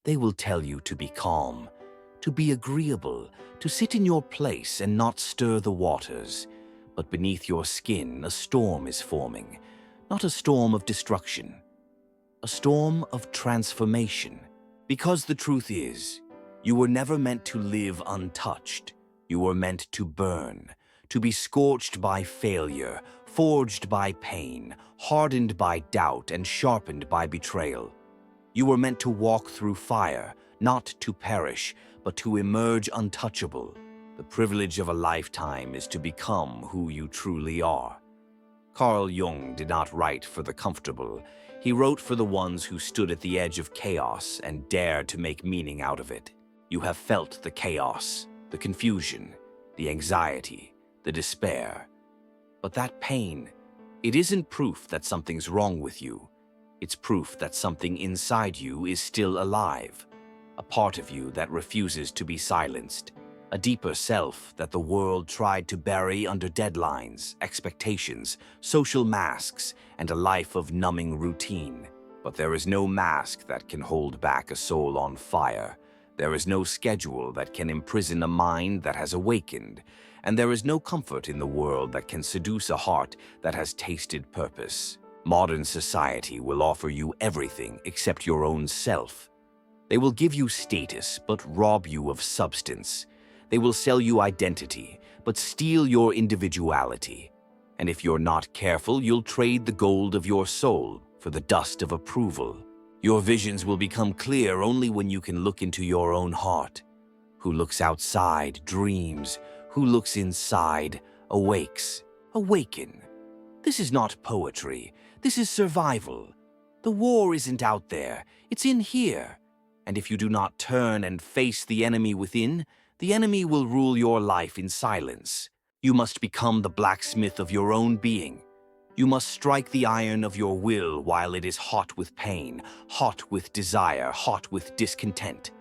They will tell you to be calm, to be agreeable, to sit in your place and not stir the waters. But beneath your skin, a storm is forming, not a storm of destruction, a storm of transformation. Because the truth is, you were never meant to live untouched. You were meant to burn, to be scorched by failure, forged by pain, hardened by doubt, and sharpened by betrayal. You were meant to walk through fire, not to perish, but to emerge untouchable. The privilege of a lifetime is to become who you truly are. Carl Jung did not write for the comfortable. He wrote for the ones who stood at the edge of chaos and dared to make meaning out of it. You have felt the chaos, the confusion, the anxiety, the despair. But that pain, it isn't proof that something's wrong with you. It's proof that something inside you is still alive, a part of you that refuses to be silenced, a deeper self that the world tried to bury under deadlines, expectations, social masks, and a life of numbing routine. But there is no mask that can hold back a soul on fire. There is no schedule that can imprison a mind that has awakened, and there is no comfort in the world that can seduce a heart that has tasted purpose. Modern society will offer you everything except your own self. They will give you status but rob you of substance. They will sell you identity but steal your individuality. And if you're not careful, you'll trade the gold of your soul for the dust of approval. Your visions will become clear only when you can look into your own heart. Who looks outside dreams, who looks inside awakes. Awaken. This is not poetry, this is survival. The war isn't out there, it's in here. And if you do not turn and face the enemy within, the enemy will rule your life in silence. You must become the blacksmith of your own being. You must strike the iron of your will while it is hot with pain, hot with desire, hot with discontent.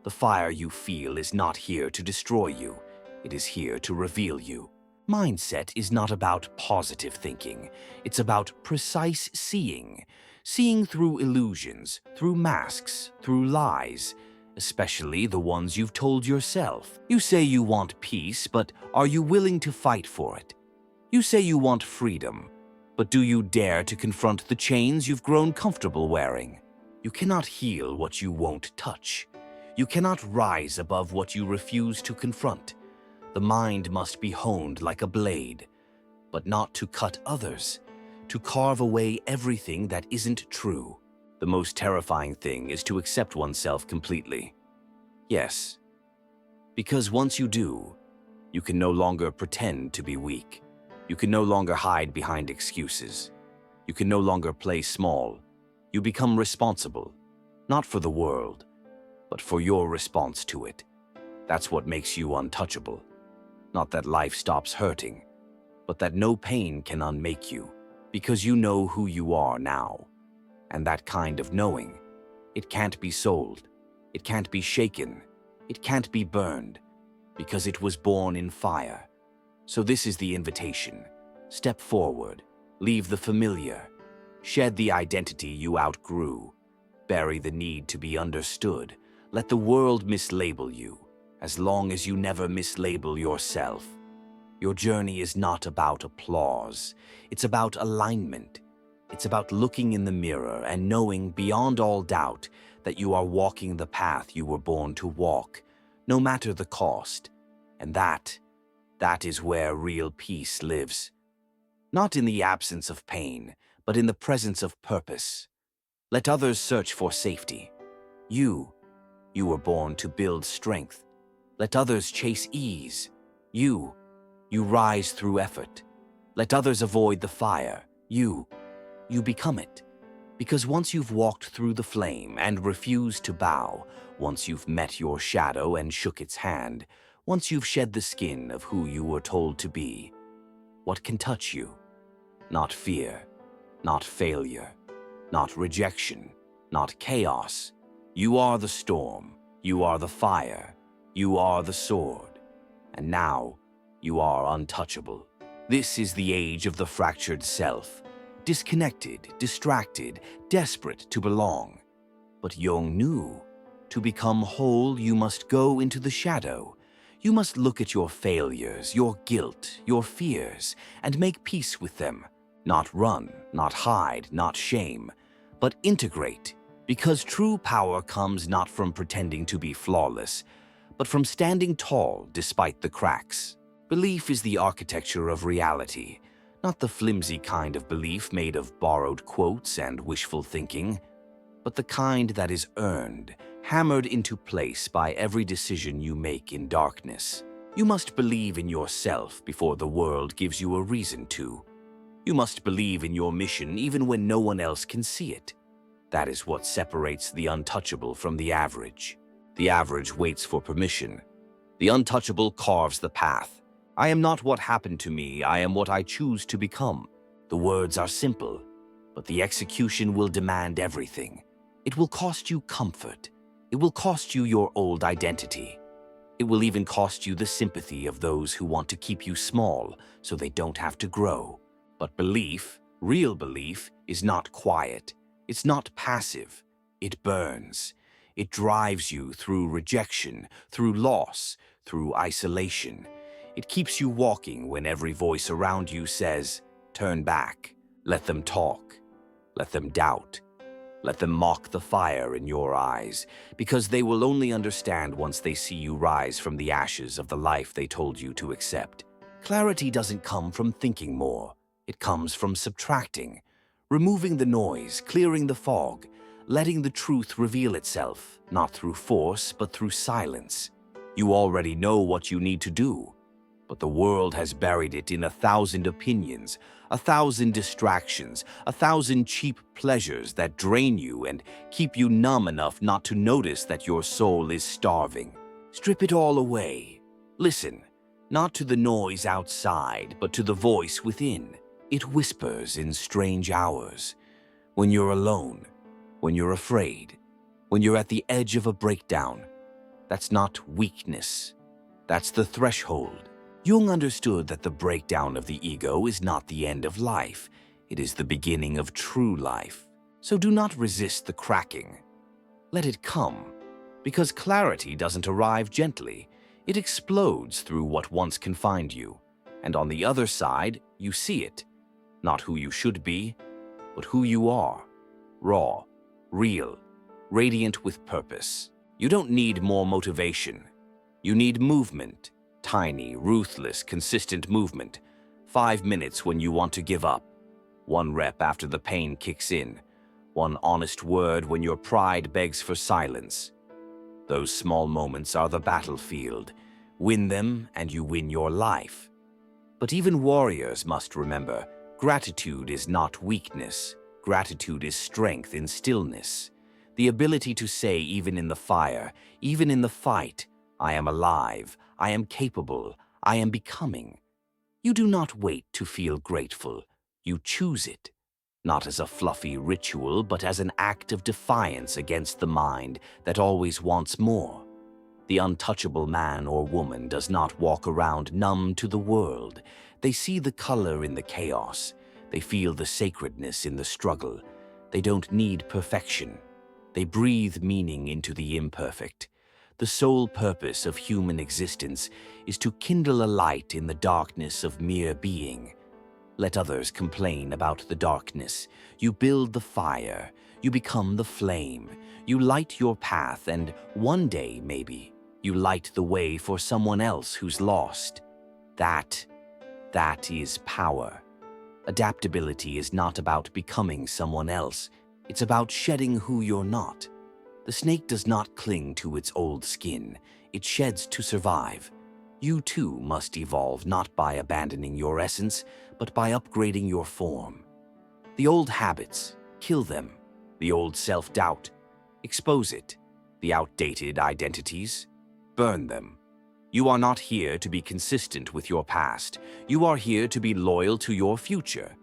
The fire you feel is not here to destroy you. It is here to reveal you. Mindset is not about positive thinking. It's about precise seeing. Seeing through illusions, through masks, through lies, especially the ones you've told yourself. You say you want peace, but are you willing to fight for it? You say you want freedom, but do you dare to confront the chains you've grown comfortable wearing? You cannot heal what you won't touch. You cannot rise above what you refuse to confront. The mind must be honed like a blade, but not to cut others, to carve away everything that isn't true. The most terrifying thing is to accept oneself completely. Yes, because once you do, you can no longer pretend to be weak. You can no longer hide behind excuses. You can no longer play small. You become responsible, not for the world, but for your response to it. That's what makes you untouchable. Not that life stops hurting, but that no pain can unmake you, because you know who you are now. And that kind of knowing, it can't be sold, it can't be shaken, it can't be burned, because it was born in fire. So this is the invitation. Step forward, leave the familiar, shed the identity you outgrew, bury the need to be understood, let the world mislabel you, as long as you never mislabel yourself. Your journey is not about applause, it's about alignment. It's about looking in the mirror and knowing beyond all doubt that you are walking the path you were born to walk, no matter the cost. And that is where real peace lives. Not in the absence of pain, but in the presence of purpose. Let others search for safety. You were born to build strength. Let others chase ease. You rise through effort. Let others avoid the fire. You become it. Because once you've walked through the flame and refused to bow, once you've met your shadow and shook its hand, once you've shed the skin of who you were told to be, what can touch you? Not fear, not failure, not rejection, not chaos. You are the storm, you are the fire, you are the sword, and now you are untouchable. This is the age of the fractured self, disconnected, distracted, desperate to belong. But Jung knew To become whole, you must go into the shadow. You must look at your failures, your guilt, your fears, and make peace with them. Not run, not hide, not shame, but integrate, because true power comes not from pretending to be flawless, but from standing tall despite the cracks. Belief is the architecture of reality, not the flimsy kind of belief made of borrowed quotes and wishful thinking, but the kind that is earned, hammered into place by every decision you make in darkness. You must believe in yourself before the world gives you a reason to. You must believe in your mission even when no one else can see it. That is what separates the untouchable from the average. The average waits for permission. The untouchable carves the path. I am not what happened to me, I am what I choose to become. The words are simple, but the execution will demand everything. It will cost you comfort. It will cost you your old identity. It will even cost you the sympathy of those who want to keep you small so they don't have to grow. But belief, real belief, is not quiet. It's not passive. It burns. It drives you through rejection, through loss, through isolation. It keeps you walking when every voice around you says, turn back, let them talk, let them doubt, let them mock the fire in your eyes, because they will only understand once they see you rise from the ashes of the life they told you to accept. Clarity doesn't come from thinking more. It comes from subtracting, removing the noise, clearing the fog, letting the truth reveal itself, not through force, but through silence. You already know what you need to do, but the world has buried it in 1,000 opinions, 1,000 distractions, 1,000 cheap pleasures that drain you and keep you numb enough not to notice that your soul is starving. Strip it all away. Listen, not to the noise outside, but to the voice within. It whispers in strange hours, when you're alone, when you're afraid, when you're at the edge of a breakdown. That's not weakness. That's the threshold. Jung understood that the breakdown of the ego is not the end of life. It is the beginning of true life. So do not resist the cracking. Let it come, because clarity doesn't arrive gently. It explodes through what once confined you. And on the other side, you see it. Not who you should be, but who you are. Raw, real, radiant with purpose. You don't need more motivation. You need movement. Tiny, ruthless, consistent movement. 5 minutes when you want to give up. 1 rep after the pain kicks in. 1 honest word when your pride begs for silence. Those small moments are the battlefield. Win them and you win your life. But even warriors must remember, gratitude is not weakness. Gratitude is strength in stillness. The ability to say, even in the fire, even in the fight, I am alive, I am capable, I am becoming. You do not wait to feel grateful. You choose it, not as a fluffy ritual, but as an act of defiance against the mind that always wants more. The untouchable man or woman does not walk around numb to the world. They see the color in the chaos. They feel the sacredness in the struggle. They don't need perfection. They breathe meaning into the imperfect. The sole purpose of human existence is to kindle a light in the darkness of mere being. Let others complain about the darkness. You build the fire. You become the flame. You light your path, and one day, maybe, you light the way for someone else who's lost. That is power. Adaptability is not about becoming someone else. It's about shedding who you're not. The snake does not cling to its old skin. It sheds to survive. You too must evolve not by abandoning your essence, but by upgrading your form. The old habits, kill them. The old self-doubt, expose it. The outdated identities, burn them. You are not here to be consistent with your past. You are here to be loyal to your future.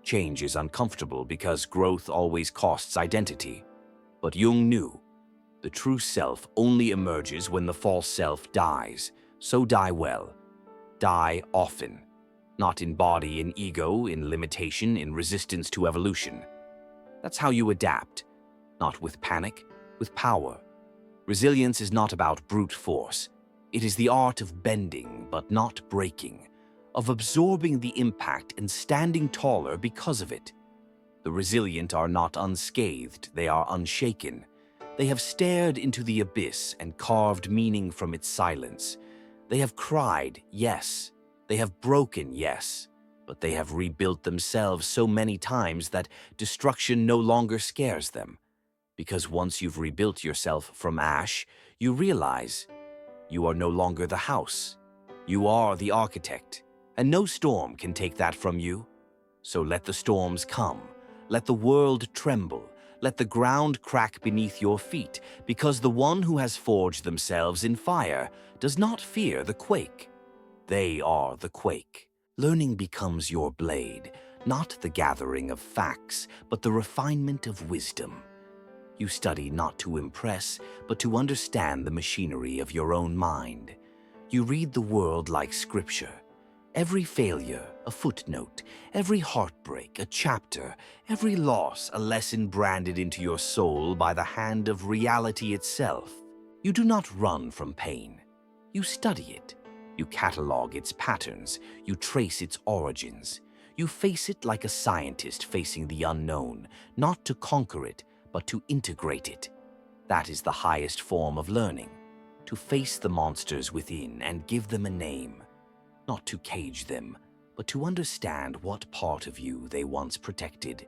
Change is uncomfortable because growth always costs identity. But Jung knew the true self only emerges when the false self dies. So die well. Die often. Not in body, in ego, in limitation, in resistance to evolution. That's how you adapt. Not with panic, with power. Resilience is not about brute force. It is the art of bending but not breaking, of absorbing the impact and standing taller because of it. The resilient are not unscathed, they are unshaken. They have stared into the abyss and carved meaning from its silence. They have cried, yes. They have broken, yes. But they have rebuilt themselves so many times that destruction no longer scares them. Because once you've rebuilt yourself from ash, you realize you are no longer the house. You are the architect, and no storm can take that from you. So let the storms come. Let the world tremble. Let the ground crack beneath your feet, because the one who has forged themselves in fire does not fear the quake. They are the quake. Learning becomes your blade, not the gathering of facts, but the refinement of wisdom. You study not to impress, but to understand the machinery of your own mind. You read the world like scripture. Every failure, a footnote. Every heartbreak, a chapter. Every loss, a lesson branded into your soul by the hand of reality itself. You do not run from pain. You study it. You catalog its patterns. You trace its origins. You face it like a scientist facing the unknown, not to conquer it, but to integrate it. That is the highest form of learning, to face the monsters within and give them a name, not to cage them, but to understand what part of you they once protected.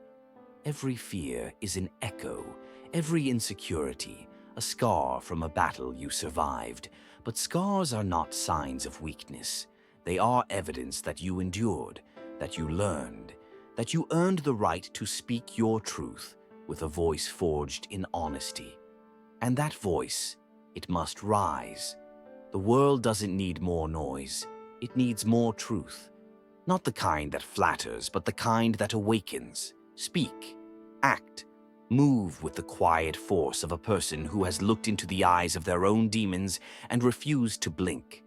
Every fear is an echo, every insecurity, a scar from a battle you survived. But scars are not signs of weakness. They are evidence that you endured, that you learned, that you earned the right to speak your truth, with a voice forged in honesty. And that voice, it must rise. The world doesn't need more noise. It needs more truth. Not the kind that flatters, but the kind that awakens. Speak, act, move with the quiet force of a person who has looked into the eyes of their own demons and refused to blink.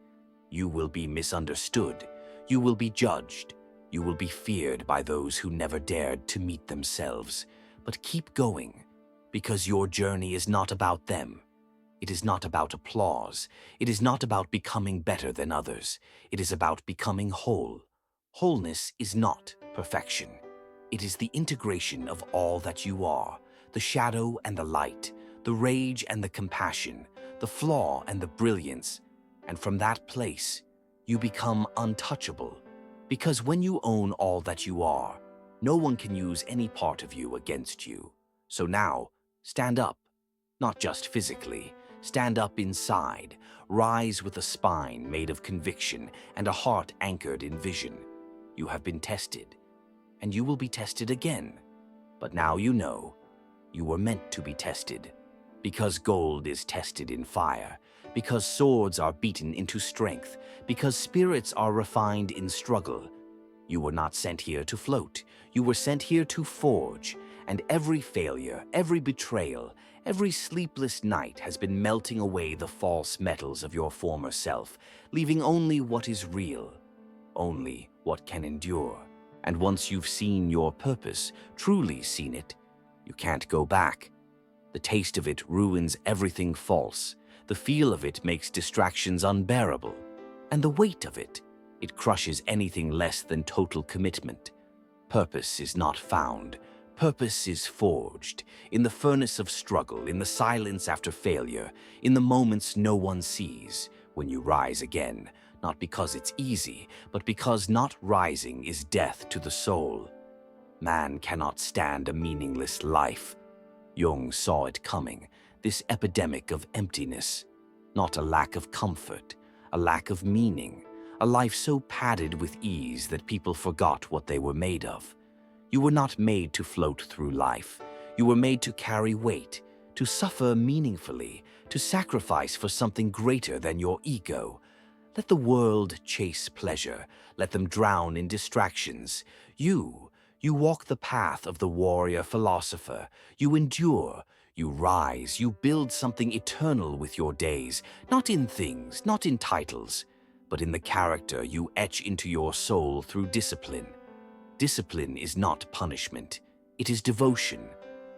You will be misunderstood. You will be judged. You will be feared by those who never dared to meet themselves. But keep going, because your journey is not about them. It is not about applause. It is not about becoming better than others. It is about becoming whole. Wholeness is not perfection. It is the integration of all that you are, the shadow and the light, the rage and the compassion, the flaw and the brilliance. And from that place, you become untouchable. Because when you own all that you are, no one can use any part of you against you. So now, stand up. Not just physically. Stand up inside. Rise with a spine made of conviction and a heart anchored in vision. You have been tested, and you will be tested again. But now you know, you were meant to be tested. Because gold is tested in fire. Because swords are beaten into strength. Because spirits are refined in struggle. You were not sent here to float. You were sent here to forge. And every failure, every betrayal, every sleepless night has been melting away the false metals of your former self, leaving only what is real, only what can endure. And once you've seen your purpose, truly seen it, you can't go back. The taste of it ruins everything false. The feel of it makes distractions unbearable. And the weight of it, it crushes anything less than total commitment. Purpose is not found. Purpose is forged, in the furnace of struggle, in the silence after failure, in the moments no one sees, when you rise again, not because it's easy, but because not rising is death to the soul. Man cannot stand a meaningless life. Jung saw it coming, this epidemic of emptiness, not a lack of comfort, a lack of meaning, a life so padded with ease that people forgot what they were made of. You were not made to float through life. You were made to carry weight, to suffer meaningfully, to sacrifice for something greater than your ego. Let the world chase pleasure. Let them drown in distractions. You walk the path of the warrior philosopher. You endure. You rise. You build something eternal with your days, not in things, not in titles, but in the character you etch into your soul through discipline. Discipline is not punishment. It is devotion.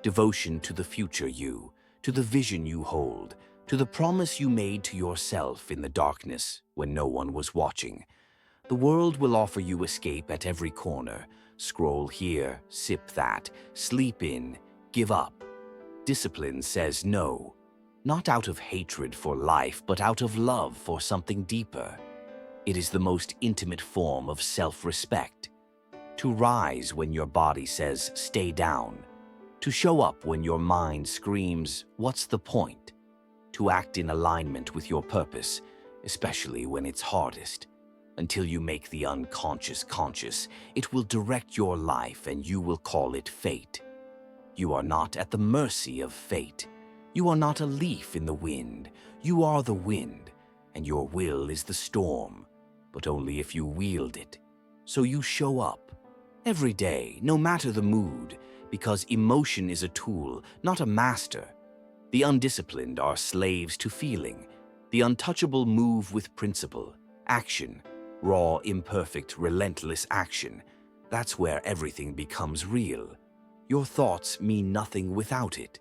Devotion to the future you, to the vision you hold, to the promise you made to yourself in the darkness when no one was watching. The world will offer you escape at every corner. Scroll here, sip that, sleep in, give up. Discipline says no, not out of hatred for life, but out of love for something deeper. It is the most intimate form of self-respect. To rise when your body says stay down. To show up when your mind screams, what's the point? To act in alignment with your purpose, especially when it's hardest. Until you make the unconscious conscious, it will direct your life and you will call it fate. You are not at the mercy of fate. You are not a leaf in the wind. You are the wind, and your will is the storm, but only if you wield it. So you show up every day, no matter the mood, because emotion is a tool, not a master. The undisciplined are slaves to feeling. The untouchable move with principle, action, raw, imperfect, relentless action. That's where everything becomes real. Your thoughts mean nothing without it.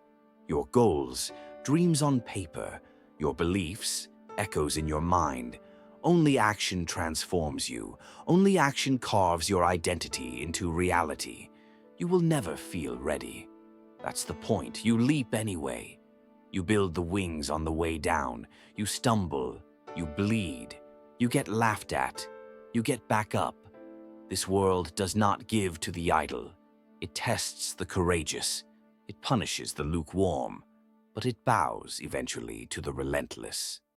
Your goals, dreams on paper. Your beliefs, echoes in your mind. Only action transforms you. Only action carves your identity into reality. You will never feel ready. That's the point. You leap anyway. You build the wings on the way down. You stumble. You bleed. You get laughed at. You get back up. This world does not give to the idle. It tests the courageous. It punishes the lukewarm. But it bows eventually to the relentless.